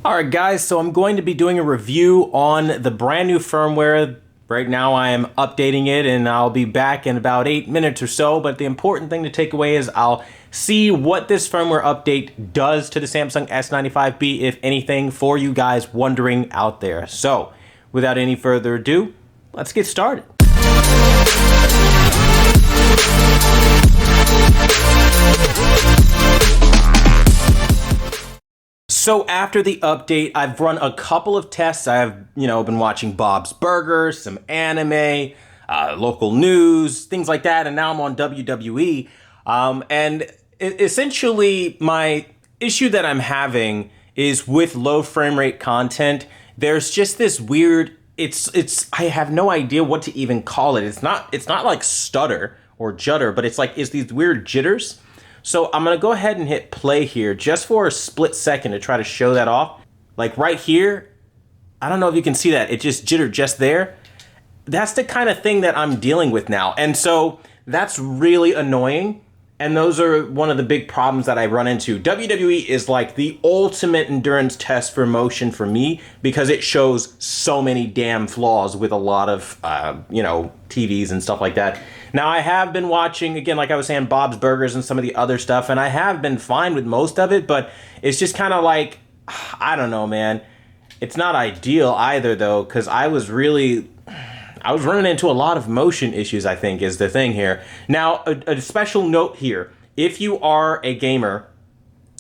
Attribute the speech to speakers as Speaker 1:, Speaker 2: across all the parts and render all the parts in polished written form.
Speaker 1: Alright guys, so I'm going to be doing a review on the brand new firmware. Right now I am updating it and I'll be back in about 8 minutes or so, but the important thing to take away is I'll see what this firmware update does to the Samsung S95B, if anything, for you guys wondering out there. So, without any further ado, let's get started. So after the update, I've run a couple of tests. I've, been watching Bob's Burgers, some anime, local news, things like that, and now I'm on WWE. Essentially, my issue that I'm having is with low frame rate content. There's just this weird, I have no idea what to even call it. It's not like stutter or judder, but it's these weird jitters. So I'm gonna go ahead and hit play here just for a split second to try to show that off. Like right here, I don't know if you can see that, it just jittered just there. That's the kind of thing that I'm dealing with now. And so that's really annoying. And those are one of the big problems that I run into. WWE is like the ultimate endurance test for motion for me because it shows so many damn flaws with a lot of, TVs and stuff like that. Now, I have been watching, again, like I was saying, Bob's Burgers and some of the other stuff, and I have been fine with most of it, but it's just kind of like, I don't know, man. It's not ideal either, though, because I was running into a lot of motion issues, I think, is the thing here. Now, a special note here. If you are a gamer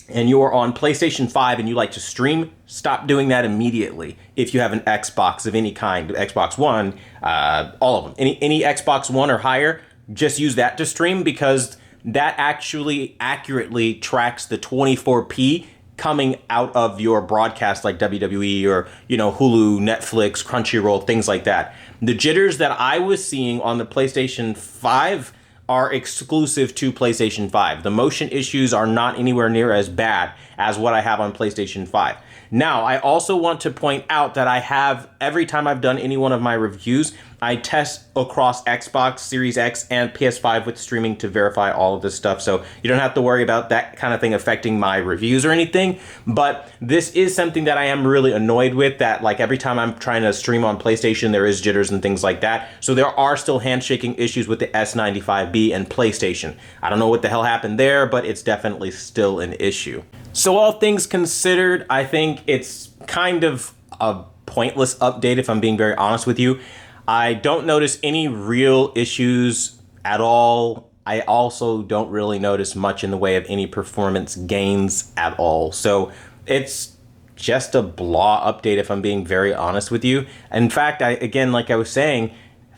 Speaker 1: and you are on PlayStation 5 and you like to stream, stop doing that immediately. If you have an Xbox of any kind, Xbox One, all of them, any Xbox One or higher, just use that to stream because that actually accurately tracks the 24p coming out of your broadcast like WWE or, Hulu, Netflix, Crunchyroll, things like that. The jitters that I was seeing on the PlayStation 5 are exclusive to PlayStation 5. The motion issues are not anywhere near as bad as what I have on PlayStation 5. Now, I also want to point out that I have, every time I've done any one of my reviews, I test across Xbox Series X and PS5 with streaming to verify all of this stuff. So you don't have to worry about that kind of thing affecting my reviews or anything. But this is something that I am really annoyed with, that like every time I'm trying to stream on PlayStation, there is jitters and things like that. So there are still handshaking issues with the S95B and PlayStation. I don't know what the hell happened there, but it's definitely still an issue. So all things considered, I think it's kind of a pointless update if I'm being very honest with you. I don't notice any real issues at all. I also don't really notice much in the way of any performance gains at all. So it's just a blah update if I'm being very honest with you. In fact, again, like I was saying,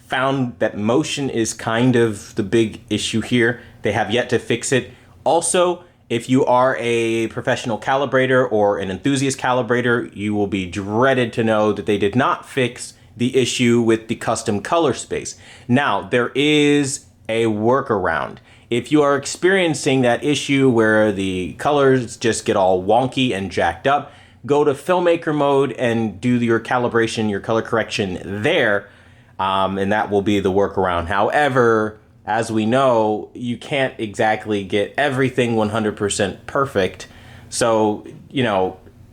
Speaker 1: found that motion is kind of the big issue here. They have yet to fix it. Also, if you are a professional calibrator or an enthusiast calibrator, you will be dreaded to know that they did not fix the issue with the custom color space. Now, there is a workaround. If you are experiencing that issue where the colors just get all wonky and jacked up, go to filmmaker mode and do your calibration, your color correction there, and that will be the workaround. However, as we know, you can't exactly get everything 100% perfect. So,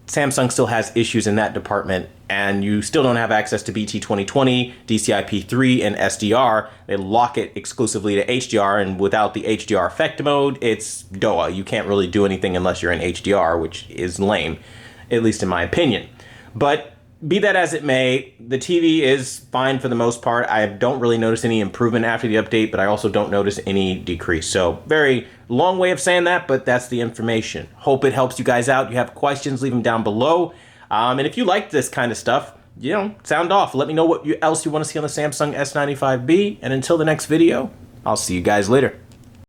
Speaker 1: Samsung still has issues in that department, and you still don't have access to BT 2020, DCI-P3, and SDR. They lock it exclusively to HDR, and without the HDR effect mode, it's DOA. You can't really do anything unless you're in HDR, which is lame, at least in my opinion. But be that as it may, the TV is fine for the most part. I don't really notice any improvement after the update, but I also don't notice any decrease. So very long way of saying that, but that's the information. Hope it helps you guys out. If you have questions, leave them down below. And if you like this kind of stuff, sound off. Let me know what else you want to see on the Samsung S95B. And until the next video, I'll see you guys later.